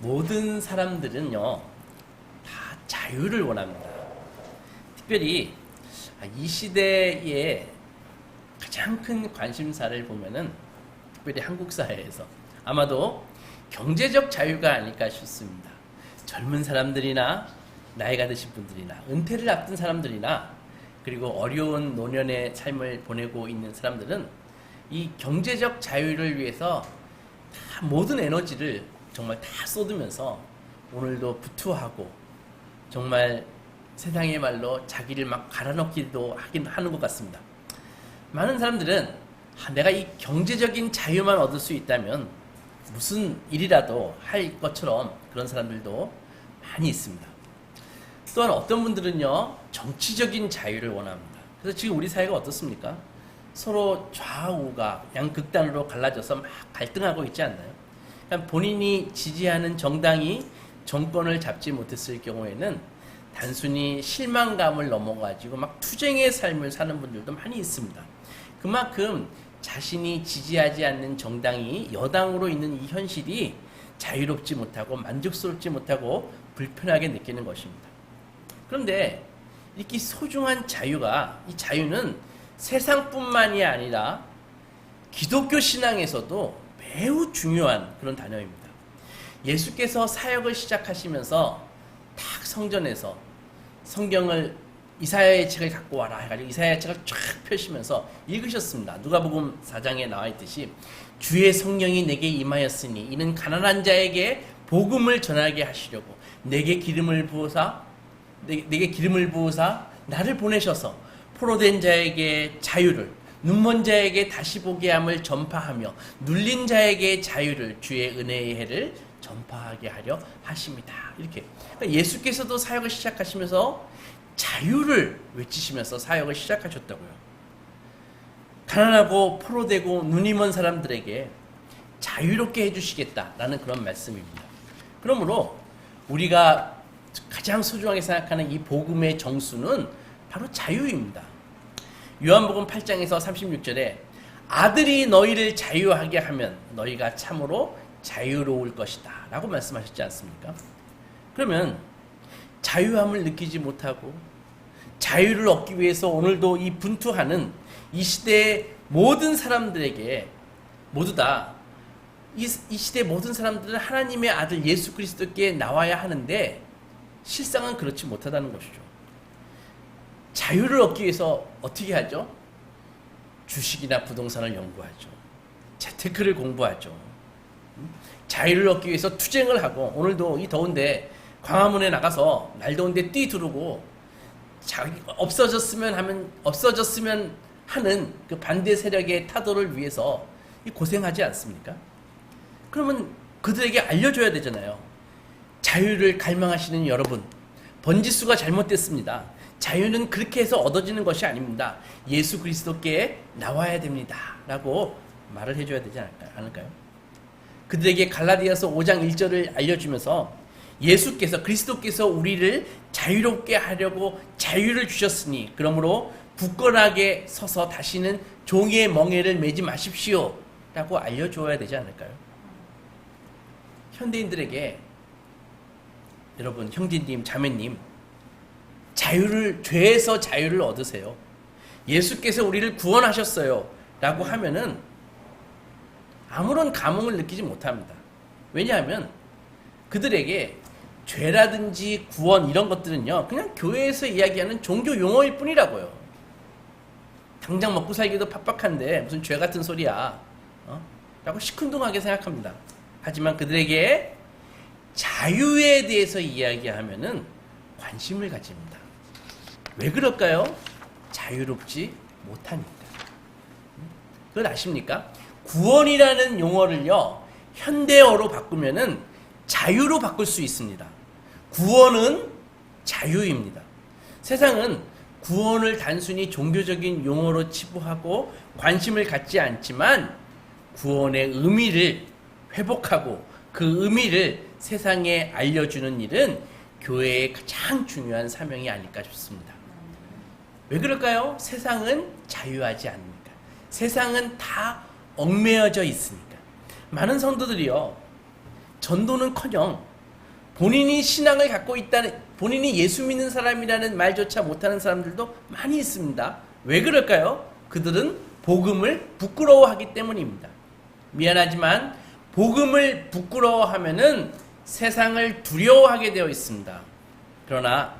모든 사람들은요, 다 자유를 원합니다. 특별히 이 시대의 가장 큰 관심사를 보면은 특별히 한국 사회에서 아마도 경제적 자유가 아닐까 싶습니다. 젊은 사람들이나 나이가 드신 분들이나 은퇴를 앞둔 사람들이나 그리고 어려운 노년의 삶을 보내고 있는 사람들은 이 경제적 자유를 위해서 다 모든 에너지를 정말 다 쏟으면서 오늘도 부투하고 정말 세상의 말로 자기를 막 갈아넣기도 하는 것 같습니다. 많은 사람들은 내가 이 경제적인 자유만 얻을 수 있다면 무슨 일이라도 할 것처럼 그런 사람들도 많이 있습니다. 또한 어떤 분들은요, 정치적인 자유를 원합니다. 그래서 지금 우리 사회가 어떻습니까? 서로 좌우가 양극단으로 갈라져서 막 갈등하고 있지 않나요? 그러니까 본인이 지지하는 정당이 정권을 잡지 못했을 경우에는 단순히 실망감을 넘어가지고 막 투쟁의 삶을 사는 분들도 많이 있습니다. 그만큼 자신이 지지하지 않는 정당이 여당으로 있는 이 현실이 자유롭지 못하고 만족스럽지 못하고 불편하게 느끼는 것입니다. 그런데 이렇게 소중한 자유가, 이 자유는 세상뿐만이 아니라 기독교 신앙에서도 매우 중요한 그런 단어입니다. 예수께서 사역을 시작하시면서 딱 성전에서 성경을 이사야의 책을 갖고 와라 해가지고 이사야의 책을 쫙 펴시면서 읽으셨습니다. 누가복음 4장에 나와 있듯이 주의 성령이 내게 임하였으니 이는 가난한 자에게 복음을 전하게 하시려고 내게 기름을 부으사 나를 보내셔서 포로된 자에게 자유를, 눈먼 자에게 다시 보게 함을 전파하며 눌린 자에게 자유를, 주의 은혜의 해를 전파하게 하려 하십니다. 이렇게 그러니까 예수께서도 사역을 시작하시면서 자유를 외치시면서 사역을 시작하셨다고요. 가난하고 포로되고 눈이 먼 사람들에게 자유롭게 해주시겠다라는 그런 말씀입니다. 그러므로 우리가 가장 소중하게 생각하는 이 복음의 정수는 바로 자유입니다. 요한복음 8장에서 36절에 아들이 너희를 자유하게 하면 너희가 참으로 자유로울 것이다 라고 말씀하셨지 않습니까? 그러면 자유함을 느끼지 못하고 자유를 얻기 위해서 오늘도 이 분투하는 이 시대의 모든 사람들에게 모두 다 이 시대의 모든 사람들은 하나님의 아들 예수 그리스도께 나와야 하는데 실상은 그렇지 못하다는 것이죠. 자유를 얻기 위해서 어떻게 하죠? 주식이나 부동산을 연구하죠. 재테크를 공부하죠. 자유를 얻기 위해서 투쟁을 하고 오늘도 이 더운데 광화문에 나가서 날 더운데 뛰두르고 없어졌으면 하는 그 반대 세력의 타도를 위해서 고생하지 않습니까? 그러면 그들에게 알려줘야 되잖아요. 자유를 갈망하시는 여러분, 번지수가 잘못됐습니다. 자유는 그렇게 해서 얻어지는 것이 아닙니다. 예수 그리스도께 나와야 됩니다. 라고 말을 해줘야 되지 않을까요? 그들에게 갈라디아서 5장 1절을 알려주면서 예수께서, 그리스도께서 우리를 자유롭게 하려고 자유를 주셨으니 그러므로 굳건하게 서서 다시는 종의 멍에를 매지 마십시오. 라고 알려줘야 되지 않을까요? 현대인들에게 여러분, 형제님, 자매님, 죄에서 자유를 얻으세요. 예수께서 우리를 구원하셨어요. 라고 하면은 아무런 감흥을 느끼지 못합니다. 왜냐하면 그들에게 죄라든지 구원 이런 것들은요, 그냥 교회에서 이야기하는 종교 용어일 뿐이라고요. 당장 먹고 살기도 팍팍한데 무슨 죄 같은 소리야. 라고 시큰둥하게 생각합니다. 하지만 그들에게 자유에 대해서 이야기하면은 관심을 가집니다. 왜 그럴까요? 자유롭지 못하니까. 그걸 아십니까? 구원이라는 용어를요, 현대어로 바꾸면은 자유로 바꿀 수 있습니다. 구원은 자유입니다. 세상은 구원을 단순히 종교적인 용어로 치부하고 관심을 갖지 않지만 구원의 의미를 회복하고 그 의미를 세상에 알려주는 일은 교회의 가장 중요한 사명이 아닐까 싶습니다. 왜 그럴까요? 세상은 자유하지 않으니까. 세상은 다 얽매여져 있으니까. 많은 성도들이요, 전도는커녕 본인이 신앙을 갖고 있다는, 본인이 예수 믿는 사람이라는 말조차 못하는 사람들도 많이 있습니다. 왜 그럴까요? 그들은 복음을 부끄러워하기 때문입니다. 미안하지만 복음을 부끄러워하면은 세상을 두려워하게 되어 있습니다. 그러나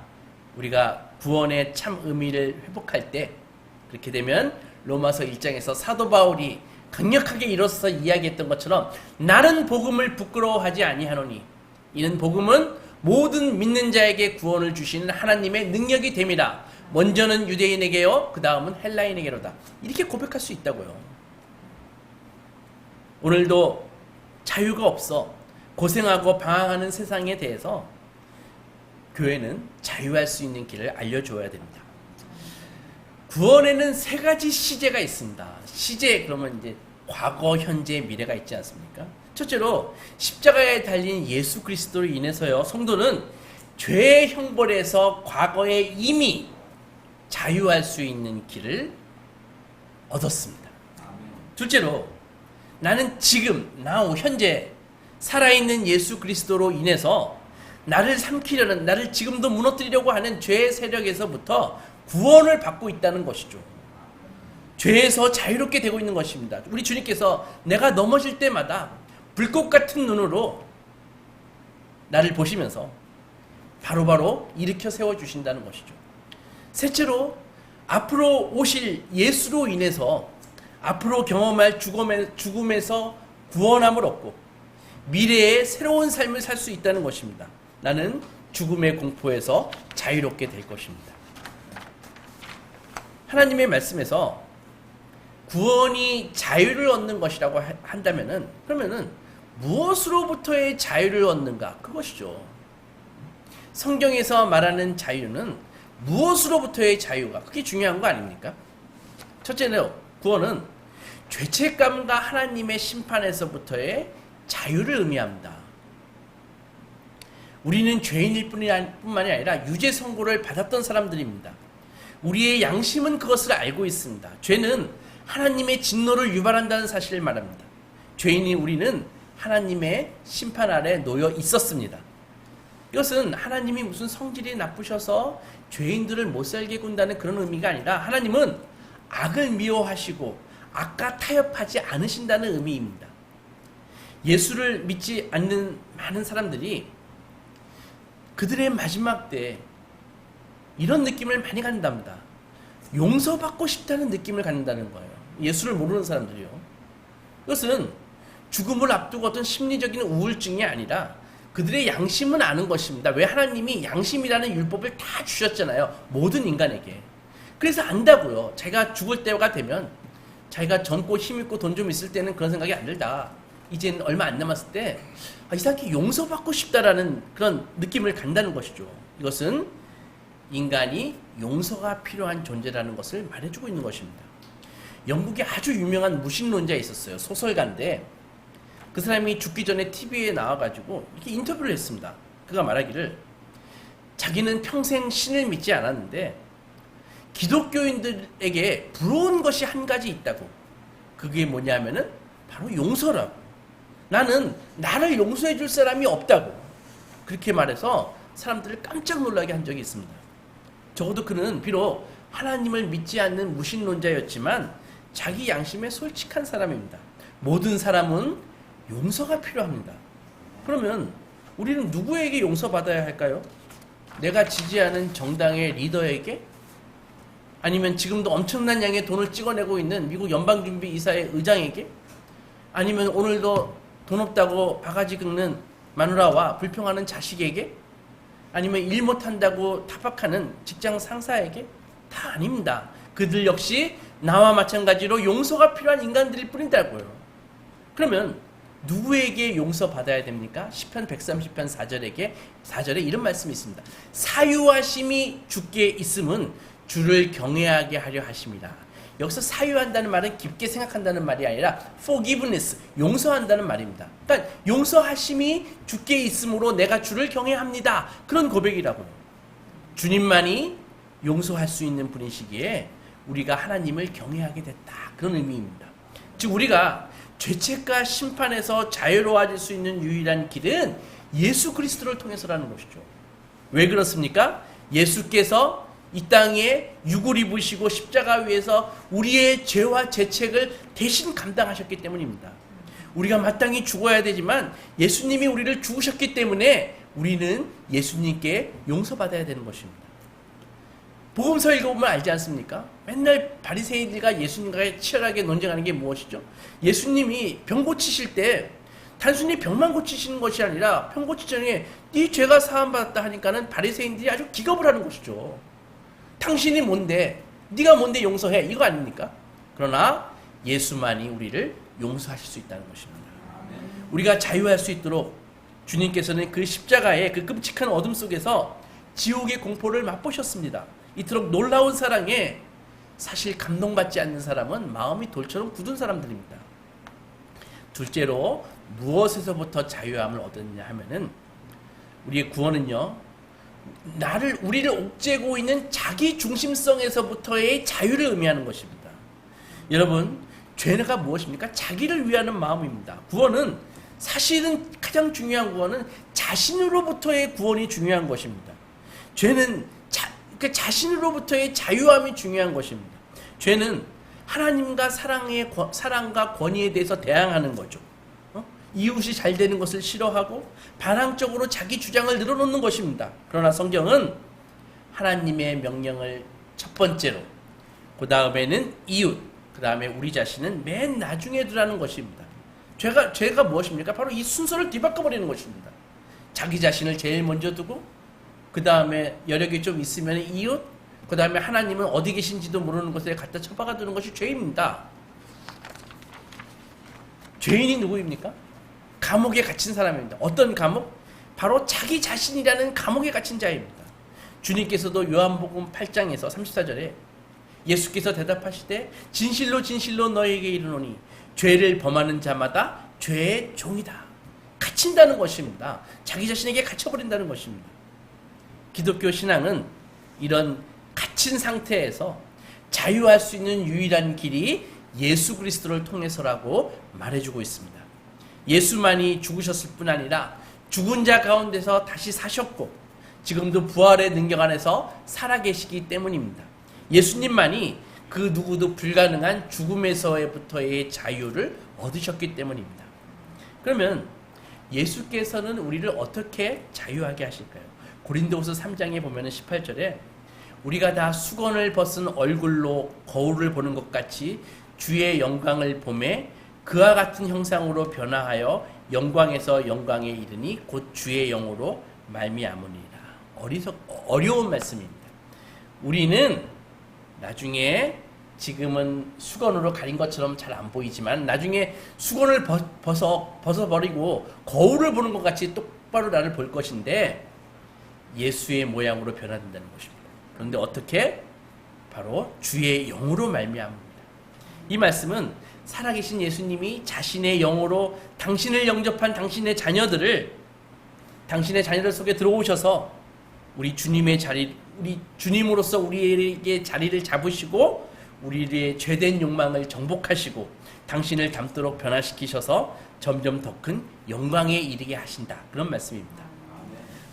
우리가 구원의 참 의미를 회복할 때, 그렇게 되면 로마서 1장에서 사도 바울이 강력하게 일어서서 이야기했던 것처럼 나는 복음을 부끄러워하지 아니하노니 이는 복음은 모든 믿는 자에게 구원을 주시는 하나님의 능력이 됨이라. 먼저는 유대인에게요, 그 다음은 헬라인에게로다. 이렇게 고백할 수 있다고요. 오늘도 자유가 없어 고생하고 방황하는 세상에 대해서 교회는 자유할 수 있는 길을 알려줘야 됩니다. 구원에는 세 가지 시제가 있습니다. 시제, 그러면 이제 과거, 현재, 미래가 있지 않습니까? 첫째로 십자가에 달린 예수 그리스도로 인해서요, 성도는 죄의 형벌에서 과거에 이미 자유할 수 있는 길을 얻었습니다. 둘째로 나는 지금, now, 현재 살아있는 예수 그리스도로 인해서 나를 삼키려는, 나를 지금도 무너뜨리려고 하는 죄의 세력에서부터 구원을 받고 있다는 것이죠. 죄에서 자유롭게 되고 있는 것입니다. 우리 주님께서 내가 넘어질 때마다 불꽃 같은 눈으로 나를 보시면서 바로바로 일으켜 세워주신다는 것이죠. 셋째로 앞으로 오실 예수로 인해서 앞으로 경험할 죽음에서 구원함을 얻고 미래의 새로운 삶을 살 수 있다는 것입니다. 나는 죽음의 공포에서 자유롭게 될 것입니다. 하나님의 말씀에서 구원이 자유를 얻는 것이라고 한다면은, 그러면은 무엇으로부터의 자유를 얻는가? 그것이죠. 성경에서 말하는 자유는 무엇으로부터의 자유가, 그게 중요한 거 아닙니까? 첫째는 구원은 죄책감과 하나님의 심판에서부터의 자유를 의미합니다. 우리는 죄인일 뿐만이 아니라 유죄 선고를 받았던 사람들입니다. 우리의 양심은 그것을 알고 있습니다. 죄는 하나님의 진노를 유발한다는 사실을 말합니다. 죄인인 우리는 하나님의 심판 아래 놓여 있었습니다. 이것은 하나님이 무슨 성질이 나쁘셔서 죄인들을 못 살게 군다는 그런 의미가 아니라 하나님은 악을 미워하시고 악과 타협하지 않으신다는 의미입니다. 예수를 믿지 않는 많은 사람들이 그들의 마지막 때 이런 느낌을 많이 갖는답니다. 용서받고 싶다는 느낌을 갖는다는 거예요. 예수를 모르는 사람들이요. 이것은 죽음을 앞두고 어떤 심리적인 우울증이 아니라 그들의 양심은 아는 것입니다. 왜? 하나님이 양심이라는 율법을 다 주셨잖아요. 모든 인간에게. 그래서 안다고요. 자기가 죽을 때가 되면 자기가 젊고 힘있고 돈 좀 있을 때는 그런 생각이 안 들다. 이제는 얼마 안 남았을 때 이상하게 용서받고 싶다라는 그런 느낌을 간다는 것이죠. 이것은 인간이 용서가 필요한 존재라는 것을 말해주고 있는 것입니다. 영국에 아주 유명한 무신론자 있었어요. 소설가인데 그 사람이 죽기 전에 TV에 나와가지고 이렇게 인터뷰를 했습니다. 그가 말하기를 자기는 평생 신을 믿지 않았는데 기독교인들에게 부러운 것이 한 가지 있다고. 그게 뭐냐면은 바로 용서라고. 나는 나를 용서해 줄 사람이 없다고. 그렇게 말해서 사람들을 깜짝 놀라게 한 적이 있습니다. 적어도 그는 비록 하나님을 믿지 않는 무신론자였지만 자기 양심에 솔직한 사람입니다. 모든 사람은 용서가 필요합니다. 그러면 우리는 누구에게 용서받아야 할까요? 내가 지지하는 정당의 리더에게? 아니면 지금도 엄청난 양의 돈을 찍어내고 있는 미국 연방준비이사의 의장에게? 아니면 오늘도 돈 없다고 바가지 긁는 마누라와 불평하는 자식에게? 아니면 일 못한다고 타박하는 직장 상사에게? 다 아닙니다. 그들 역시 나와 마찬가지로 용서가 필요한 인간들일 뿐이다고요. 그러면 누구에게 용서받아야 됩니까? 시편 130편 4절에 이런 말씀이 있습니다. 사유하심이 주께 있음은 주를 경외하게 하려 하심이라. 여기서 사유한다는 말은 깊게 생각한다는 말이 아니라 forgiveness, 용서한다는 말입니다. 그러니까 용서하심이 주께 있으므로 내가 주를 경외합니다. 그런 고백이라고요. 주님만이 용서할 수 있는 분이시기에 우리가 하나님을 경외하게 됐다. 그런 의미입니다. 즉 우리가 죄책과 심판에서 자유로워질 수 있는 유일한 길은 예수 그리스도를 통해서라는 것이죠. 왜 그렇습니까? 예수께서 이 땅에 육을 입으시고 십자가 위에서 우리의 죄와 죄책을 대신 감당하셨기 때문입니다. 우리가 마땅히 죽어야 되지만 예수님이 우리를 죽으셨기 때문에 우리는 예수님께 용서받아야 되는 것입니다. 복음서 읽어보면 알지 않습니까? 맨날 바리새인들과 예수님과 치열하게 논쟁하는 게 무엇이죠? 예수님이 병 고치실 때 단순히 병만 고치시는 것이 아니라 병 고치기 전에 네 죄가 사함받았다 하니까는 바리새인들이 아주 기겁을 하는 것이죠. 당신이 뭔데? 네가 뭔데 용서해? 이거 아닙니까? 그러나 예수만이 우리를 용서하실 수 있다는 것입니다. 우리가 자유할 수 있도록 주님께서는 그 십자가의 그 끔찍한 어둠 속에서 지옥의 공포를 맛보셨습니다. 이토록 놀라운 사랑에 사실 감동받지 않는 사람은 마음이 돌처럼 굳은 사람들입니다. 둘째로 무엇에서부터 자유함을 얻었냐 하면은 우리의 구원은요, 우리를 옥죄고 있는 자기 중심성에서부터의 자유를 의미하는 것입니다. 여러분, 죄가 무엇입니까? 자기를 위하는 마음입니다. 구원은 사실은 가장 중요한 구원은 자신으로부터의 구원이 중요한 것입니다. 죄는 자신으로부터의 자유함이 중요한 것입니다. 죄는 하나님과 사랑과 권위에 대해서 대항하는 거죠. 이웃이 잘 되는 것을 싫어하고 반항적으로 자기 주장을 늘어놓는 것입니다. 그러나 성경은 하나님의 명령을 첫 번째로, 그 다음에는 이웃, 그 다음에 우리 자신은 맨 나중에 두라는 것입니다. 죄가 무엇입니까? 바로 이 순서를 뒤바꿔버리는 것입니다. 자기 자신을 제일 먼저 두고 그 다음에 여력이 좀 있으면 이웃, 그 다음에 하나님은 어디 계신지도 모르는 곳에 갖다 처박아 두는 것이 죄입니다. 죄인이 누구입니까? 감옥에 갇힌 사람입니다. 어떤 감옥? 바로 자기 자신이라는 감옥에 갇힌 자입니다. 주님께서도 요한복음 8장에서 34절에 예수께서 대답하시되 진실로 진실로 너에게 이르노니 죄를 범하는 자마다 죄의 종이다. 갇힌다는 것입니다. 자기 자신에게 갇혀버린다는 것입니다. 기독교 신앙은 이런 갇힌 상태에서 자유할 수 있는 유일한 길이 예수 그리스도를 통해서라고 말해주고 있습니다. 예수만이 죽으셨을 뿐 아니라 죽은 자 가운데서 다시 사셨고 지금도 부활의 능력 안에서 살아계시기 때문입니다. 예수님만이 그 누구도 불가능한 죽음에서부터의 자유를 얻으셨기 때문입니다. 그러면 예수께서는 우리를 어떻게 자유하게 하실까요? 고린도후서 3장에 보면 18절에 우리가 다 수건을 벗은 얼굴로 거울을 보는 것 같이 주의 영광을 보매 그와 같은 형상으로 변화하여 영광에서 영광에 이르니 곧 주의 영으로 말미암으니라. 어려운 말씀입니다. 우리는 나중에 지금은 수건으로 가린 것처럼 잘 안 보이지만 나중에 수건을 벗어버리고 거울을 보는 것 같이 똑바로 나를 볼 것인데 예수의 모양으로 변화된다는 것입니다. 그런데 어떻게? 바로 주의 영으로 말미암습니다. 이 말씀은 살아계신 예수님이 자신의 영으로 당신을 영접한 당신의 자녀들 속에 들어오셔서 우리 주님으로서 우리에게 자리를 잡으시고 우리의 죄된 욕망을 정복하시고 당신을 닮도록 변화시키셔서 점점 더 큰 영광에 이르게 하신다. 그런 말씀입니다.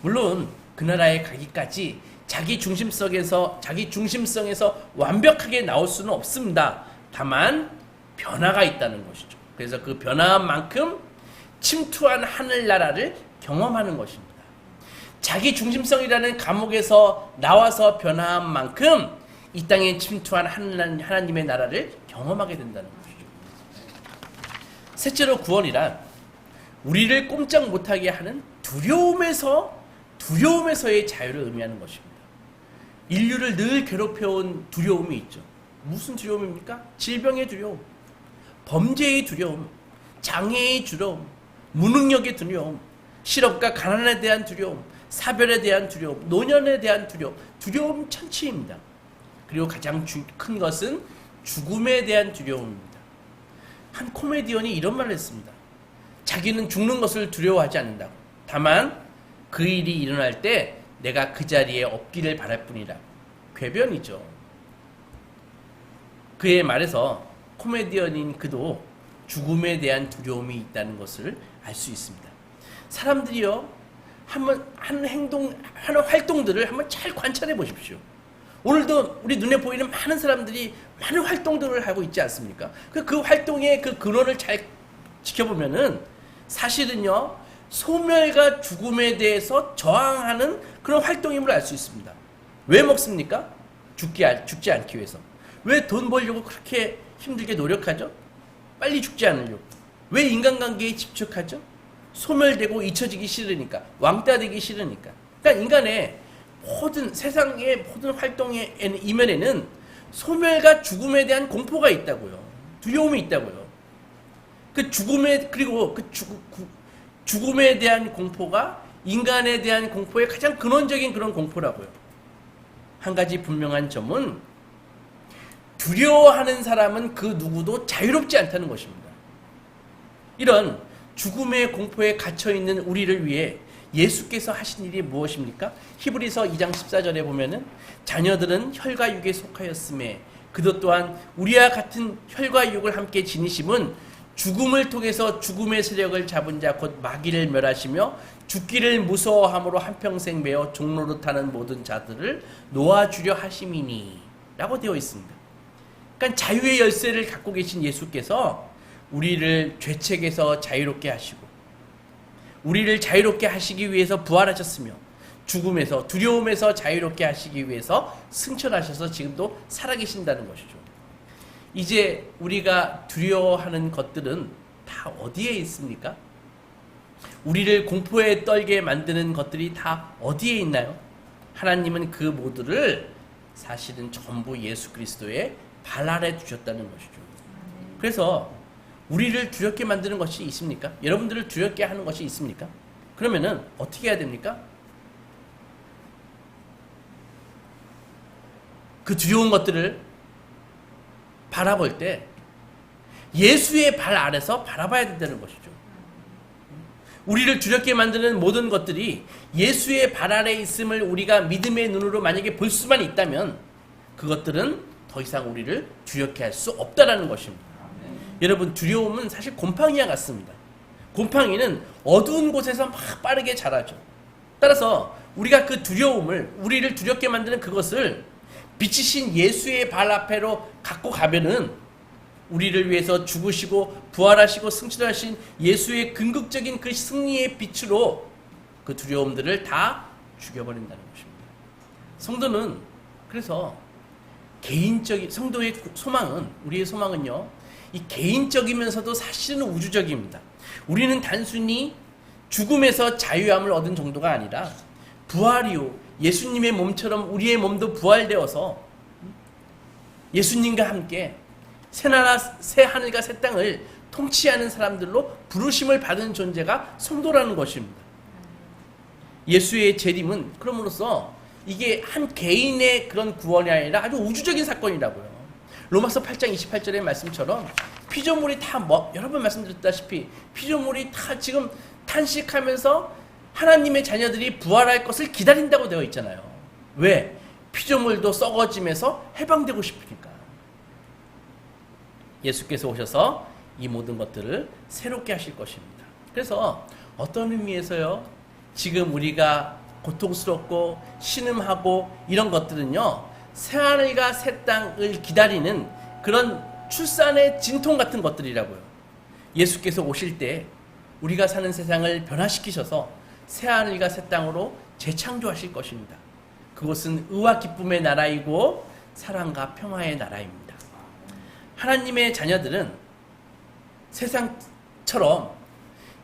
물론 그 나라에 가기까지 자기 중심성에서 완벽하게 나올 수는 없습니다. 다만 변화가 있다는 것이죠. 그래서 그 변화한 만큼 침투한 하늘나라를 경험하는 것입니다. 자기 중심성이라는 감옥에서 나와서 변화한 만큼 이 땅에 침투한 하나님의 나라를 경험하게 된다는 것이죠. 셋째로 구원이란 우리를 꼼짝 못하게 하는 두려움에서의 자유를 의미하는 것입니다. 인류를 늘 괴롭혀온 두려움이 있죠. 무슨 두려움입니까? 질병의 두려움, 범죄의 두려움, 장애의 두려움, 무능력의 두려움, 실업과 가난에 대한 두려움, 사별에 대한 두려움, 노년에 대한 두려움 천치입니다. 그리고 가장 큰 것은 죽음에 대한 두려움입니다. 한 코미디언이 이런 말을 했습니다. 자기는 죽는 것을 두려워하지 않는다고. 다만 그 일이 일어날 때 내가 그 자리에 없기를 바랄 뿐이라. 궤변이죠. 그의 말에서 코미디언인 그도 죽음에 대한 두려움이 있다는 것을 알 수 있습니다. 사람들이요, 한번 하는 활동들을 한번 잘 관찰해 보십시오. 오늘도 우리 눈에 보이는 많은 사람들이 많은 활동들을 하고 있지 않습니까? 그 활동의 그 근원을 잘 지켜보면은 사실은요, 소멸과 죽음에 대해서 저항하는 그런 활동임을 알 수 있습니다. 왜 먹습니까? 죽지 않기 위해서. 왜 돈 벌려고 그렇게 힘들게 노력하죠? 빨리 죽지 않으려고. 왜 인간관계에 집착하죠? 소멸되고 잊혀지기 싫으니까, 왕따 되기 싫으니까. 그러니까 인간의 모든 세상의 모든 활동의 이면에는 소멸과 죽음에 대한 공포가 있다고요. 두려움이 있다고요. 그리고 죽음에 대한 공포가 인간에 대한 공포의 가장 근원적인 그런 공포라고요. 한 가지 분명한 점은 두려워하는 사람은 그 누구도 자유롭지 않다는 것입니다. 이런 죽음의 공포에 갇혀있는 우리를 위해 예수께서 하신 일이 무엇입니까? 히브리서 2장 14절에 보면은 자녀들은 혈과 육에 속하였음에 그것 또한 우리와 같은 혈과 육을 함께 지니심은 죽음을 통해서 죽음의 세력을 잡은 자 곧 마귀를 멸하시며 죽기를 무서워함으로 한평생 매어 종로로 타는 모든 자들을 놓아주려 하심이니 라고 되어 있습니다. 그러니까 자유의 열쇠를 갖고 계신 예수께서 우리를 죄책에서 자유롭게 하시고 우리를 자유롭게 하시기 위해서 부활하셨으며 죽음에서 두려움에서 자유롭게 하시기 위해서 승천하셔서 지금도 살아계신다는 것이죠. 이제 우리가 두려워하는 것들은 다 어디에 있습니까? 우리를 공포에 떨게 만드는 것들이 다 어디에 있나요? 하나님은 그 모두를 사실은 전부 예수 그리스도의 발 아래 두셨다는 것이죠. 그래서 우리를 두렵게 만드는 것이 있습니까? 여러분들을 두렵게 하는 것이 있습니까? 그러면은 어떻게 해야 됩니까? 그 두려운 것들을 바라볼 때 예수의 발 아래서 바라봐야 된다는 것이죠. 우리를 두렵게 만드는 모든 것들이 예수의 발 아래 있음을 우리가 믿음의 눈으로 만약에 볼 수만 있다면 그것들은 더 이상 우리를 두렵게 할 수 없다라는 것입니다. 여러분, 두려움은 사실 곰팡이와 같습니다. 곰팡이는 어두운 곳에서 막 빠르게 자라죠. 따라서 우리가 그 두려움을, 우리를 두렵게 만드는 그것을 빛이신 예수의 발 앞에로 갖고 가면은 우리를 위해서 죽으시고 부활하시고 승천하신 예수의 궁극적인 그 승리의 빛으로 그 두려움들을 다 죽여버린다는 것입니다. 성도는 그래서 성도의 소망은, 우리의 소망은요, 이 개인적이면서도 사실은 우주적입니다. 우리는 단순히 죽음에서 자유함을 얻은 정도가 아니라 부활이요, 예수님의 몸처럼 우리의 몸도 부활되어서 예수님과 함께 새 하늘과 새 땅을 통치하는 사람들로 부르심을 받은 존재가 성도라는 것입니다. 예수의 재림은 그럼으로써 이게 한 개인의 그런 구원이 아니라 아주 우주적인 사건이라고요. 로마서 8장 28절의 말씀처럼 피조물이 다 여러 번 말씀드렸다시피 피조물이 다 지금 탄식하면서 하나님의 자녀들이 부활할 것을 기다린다고 되어 있잖아요. 왜? 피조물도 썩어짐에서 해방되고 싶으니까. 예수께서 오셔서 이 모든 것들을 새롭게 하실 것입니다. 그래서 어떤 의미에서요, 지금 우리가 고통스럽고 신음하고 이런 것들은요, 새하늘과 새 땅을 기다리는 그런 출산의 진통 같은 것들이라고요. 예수께서 오실 때 우리가 사는 세상을 변화시키셔서 새하늘과 새 땅으로 재창조하실 것입니다. 그것은 의와 기쁨의 나라이고 사랑과 평화의 나라입니다. 하나님의 자녀들은 세상처럼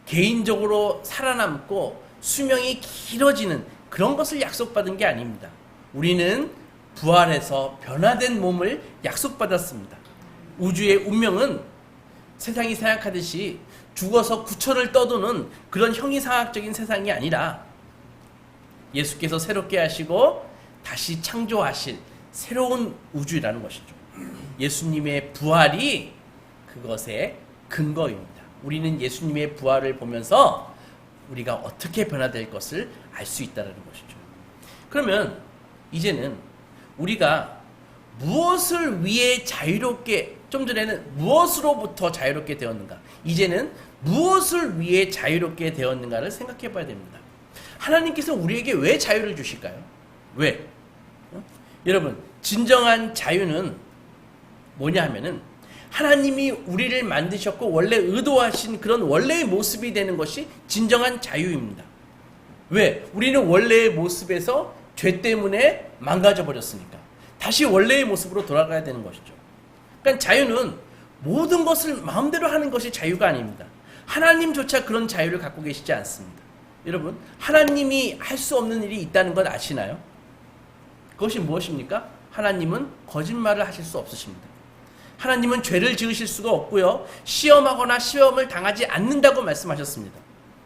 개인적으로 살아남고 수명이 길어지는 그런 것을 약속받은 게 아닙니다. 우리는 부활해서 변화된 몸을 약속받았습니다. 우주의 운명은 세상이 생각하듯이 죽어서 구천을 떠도는 그런 형이상학적인 세상이 아니라 예수께서 새롭게 하시고 다시 창조하실 새로운 우주라는 것이죠. 예수님의 부활이 그것의 근거입니다. 우리는 예수님의 부활을 보면서 우리가 어떻게 변화될 것을 알 수 있다는 것이죠. 그러면 이제는 우리가 무엇을 위해 자유롭게, 좀 전에는 무엇으로부터 자유롭게 되었는가, 이제는 무엇을 위해 자유롭게 되었는가를 생각해 봐야 됩니다. 하나님께서 우리에게 왜 자유를 주실까요? 왜? 여러분, 진정한 자유는 뭐냐 하면은 하나님이 우리를 만드셨고 원래 의도하신 그런 원래의 모습이 되는 것이 진정한 자유입니다. 왜? 우리는 원래의 모습에서 죄 때문에 망가져 버렸으니까 다시 원래의 모습으로 돌아가야 되는 것이죠. 그러니까 자유는 모든 것을 마음대로 하는 것이 자유가 아닙니다. 하나님조차 그런 자유를 갖고 계시지 않습니다. 여러분, 하나님이 할 수 없는 일이 있다는 것 아시나요? 그것이 무엇입니까? 하나님은 거짓말을 하실 수 없으십니다. 하나님은 죄를 지으실 수가 없고요. 시험하거나 시험을 당하지 않는다고 말씀하셨습니다.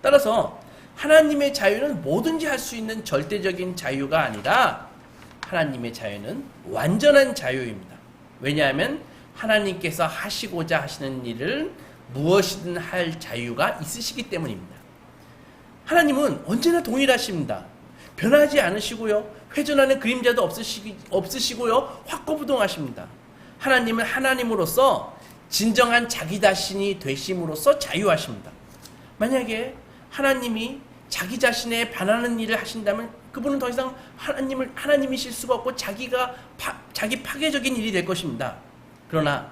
따라서 하나님의 자유는 뭐든지 할 수 있는 절대적인 자유가 아니라 하나님의 자유는 완전한 자유입니다. 왜냐하면 하나님께서 하시고자 하시는 일을 무엇이든 할 자유가 있으시기 때문입니다. 하나님은 언제나 동일하십니다. 변하지 않으시고요. 회전하는 그림자도 없으시고요. 확고부동하십니다. 하나님은 하나님으로서 진정한 자기 자신이 되심으로써 자유하십니다. 만약에 하나님이 자기 자신에 반하는 일을 하신다면 그분은 더 이상 하나님이실 수가 없고 자기 파괴적인 일이 될 것입니다. 그러나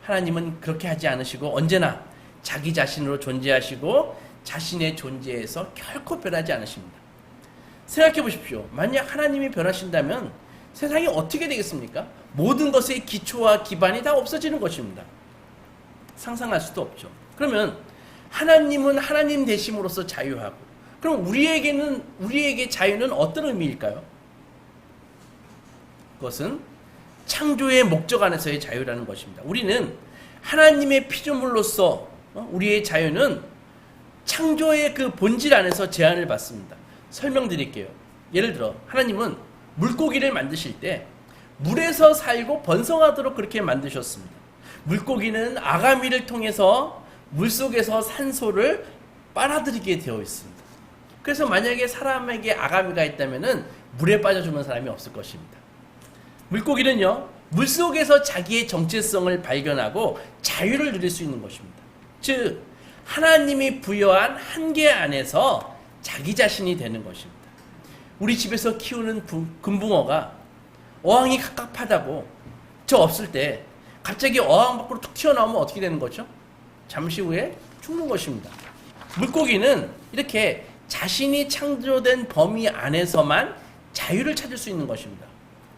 하나님은 그렇게 하지 않으시고 언제나 자기 자신으로 존재하시고 자신의 존재에서 결코 변하지 않으십니다. 생각해 보십시오. 만약 하나님이 변하신다면 세상이 어떻게 되겠습니까? 모든 것의 기초와 기반이 다 없어지는 것입니다. 상상할 수도 없죠. 그러면 하나님은 하나님 되심으로써 자유하고, 그럼 우리에게 자유는 어떤 의미일까요? 그것은 창조의 목적 안에서의 자유라는 것입니다. 우리는 하나님의 피조물로서 우리의 자유는 창조의 그 본질 안에서 제한을 받습니다. 설명드릴게요. 예를 들어 하나님은 물고기를 만드실 때 물에서 살고 번성하도록 그렇게 만드셨습니다. 물고기는 아가미를 통해서 물속에서 산소를 빨아들이게 되어 있습니다. 그래서 만약에 사람에게 아가미가 있다면 물에 빠져 죽는 사람이 없을 것입니다. 물고기는요, 물속에서 자기의 정체성을 발견하고 자유를 누릴 수 있는 것입니다. 즉 하나님이 부여한 한계 안에서 자기 자신이 되는 것입니다. 우리 집에서 키우는 금붕어가 어항이 갑갑하다고 저 없을 때 갑자기 어항 밖으로 툭 튀어나오면 어떻게 되는 거죠? 잠시 후에 죽는 것입니다. 물고기는 이렇게 자신이 창조된 범위 안에서만 자유를 찾을 수 있는 것입니다.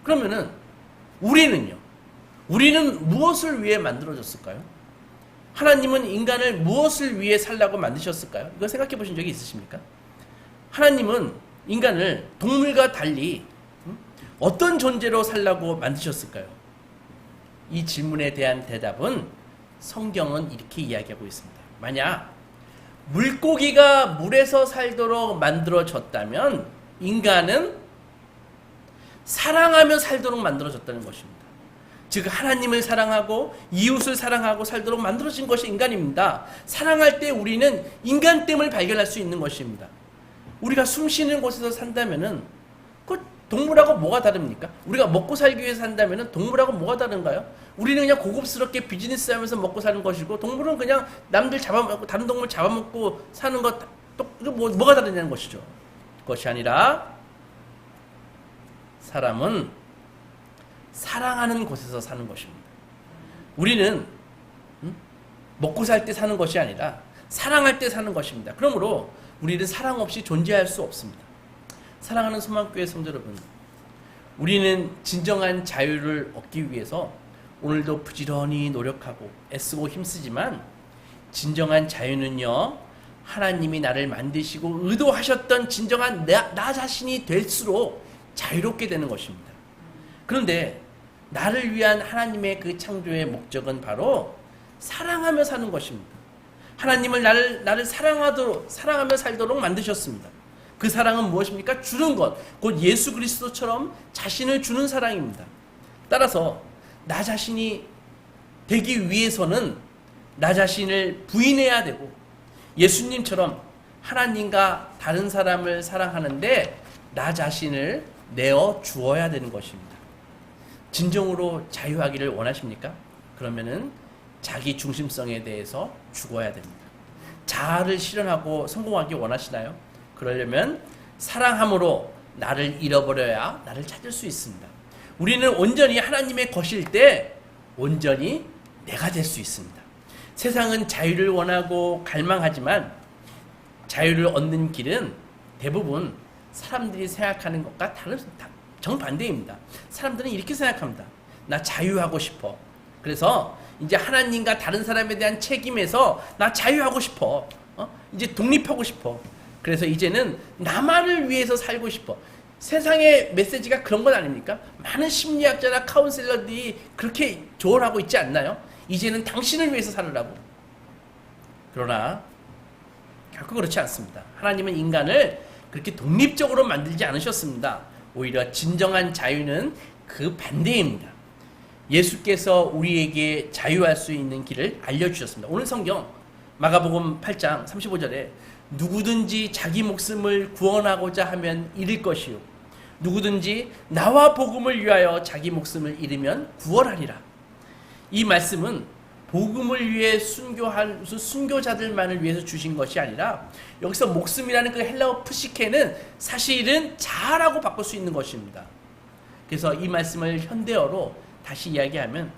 그러면은 우리는요? 우리는 무엇을 위해 만들어졌을까요? 하나님은 인간을 무엇을 위해 살라고 만드셨을까요? 이거 생각해 보신 적이 있으십니까? 하나님은 인간을 동물과 달리 어떤 존재로 살라고 만드셨을까요? 이 질문에 대한 대답은 성경은 이렇게 이야기하고 있습니다. 만약 물고기가 물에서 살도록 만들어졌다면 인간은 사랑하며 살도록 만들어졌다는 것입니다. 즉 하나님을 사랑하고 이웃을 사랑하고 살도록 만들어진 것이 인간입니다. 사랑할 때 우리는 인간됨을 발견할 수 있는 것입니다. 우리가 숨 쉬는 곳에서 산다면은 그 동물하고 뭐가 다릅니까? 우리가 먹고 살기 위해서 산다면은 동물하고 뭐가 다른가요? 우리는 그냥 고급스럽게 비즈니스 하면서 먹고 사는 것이고 동물은 그냥 남들 잡아먹고 다른 동물 잡아먹고 사는 것 뭐가 다르냐는 것이죠. 그것이 아니라 사람은 사랑하는 곳에서 사는 것입니다. 우리는 먹고 살 때 사는 것이 아니라 사랑할 때 사는 것입니다. 그러므로 우리는 사랑 없이 존재할 수 없습니다. 사랑하는 소망교회 성도 여러분, 우리는 진정한 자유를 얻기 위해서 오늘도 부지런히 노력하고 애쓰고 힘쓰지만 진정한 자유는요, 하나님이 나를 만드시고 의도하셨던 진정한 나 자신이 될수록 자유롭게 되는 것입니다. 그런데 나를 위한 하나님의 그 창조의 목적은 바로 사랑하며 사는 것입니다. 하나님을 나를 사랑하며 살도록 만드셨습니다. 그 사랑은 무엇입니까? 주는 것, 곧 예수 그리스도처럼 자신을 주는 사랑입니다. 따라서 나 자신이 되기 위해서는 나 자신을 부인해야 되고 예수님처럼 하나님과 다른 사람을 사랑하는데 나 자신을 내어 주어야 되는 것입니다. 진정으로 자유하기를 원하십니까? 그러면은 자기 중심성에 대해서 죽어야 됩니다. 자아를 실현하고 성공하기 원하시나요? 그러려면 사랑함으로 나를 잃어버려야 나를 찾을 수 있습니다. 우리는 온전히 하나님의 것일 때 온전히 내가 될 수 있습니다. 세상은 자유를 원하고 갈망하지만 자유를 얻는 길은 대부분 사람들이 생각하는 것과 정반대입니다. 사람들은 이렇게 생각합니다. 나 자유하고 싶어. 그래서 이제 하나님과 다른 사람에 대한 책임에서 나 자유하고 싶어. 이제 독립하고 싶어. 그래서 이제는 나만을 위해서 살고 싶어. 세상의 메시지가 그런 건 아닙니까? 많은 심리학자나 카운셀러들이 그렇게 조언하고 있지 않나요? 이제는 당신을 위해서 살으라고. 그러나 결코 그렇지 않습니다. 하나님은 인간을 그렇게 독립적으로 만들지 않으셨습니다. 오히려 진정한 자유는 그 반대입니다. 예수께서 우리에게 자유할 수 있는 길을 알려주셨습니다. 오늘 성경 마가복음 8장 35절에 누구든지 자기 목숨을 구원하고자 하면 잃을 것이요 누구든지 나와 복음을 위하여 자기 목숨을 잃으면 구원하리라. 이 말씀은 복음을 위해 순교한 순교자들만을 위해서 주신 것이 아니라 여기서 목숨이라는 그 헬라어 프시케는 사실은 자아라고 바꿀 수 있는 것입니다. 그래서 이 말씀을 현대어로 다시 이야기하면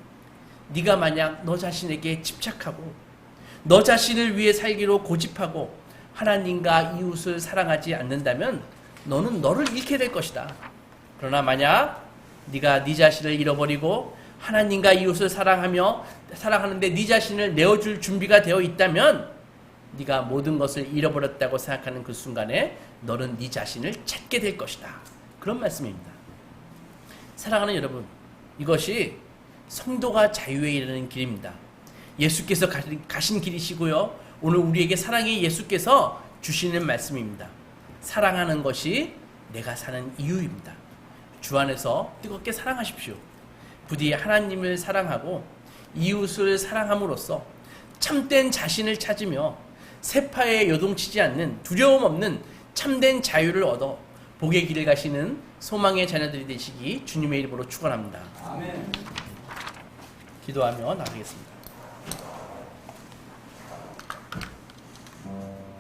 네가 만약 너 자신에게 집착하고 너 자신을 위해 살기로 고집하고 하나님과 이웃을 사랑하지 않는다면 너는 너를 잃게 될 것이다. 그러나 만약 네가 네 자신을 잃어버리고 하나님과 이웃을 사랑하는데 네 자신을 내어줄 준비가 되어 있다면 네가 모든 것을 잃어버렸다고 생각하는 그 순간에 너는 네 자신을 찾게 될 것이다. 그런 말씀입니다. 사랑하는 여러분, 이것이 성도가 자유에 이르는 길입니다. 예수께서 가신 길이시고요. 오늘 우리에게 사랑의 예수께서 주시는 말씀입니다. 사랑하는 것이 내가 사는 이유입니다. 주 안에서 뜨겁게 사랑하십시오. 부디 하나님을 사랑하고 이웃을 사랑함으로써 참된 자신을 찾으며 세파에 요동치지 않는 두려움 없는 참된 자유를 얻어 복의 길을 가시는 소망의 자녀들이 되시기 주님의 이름으로 축원합니다. 아멘. 기도하며 나가겠습니다.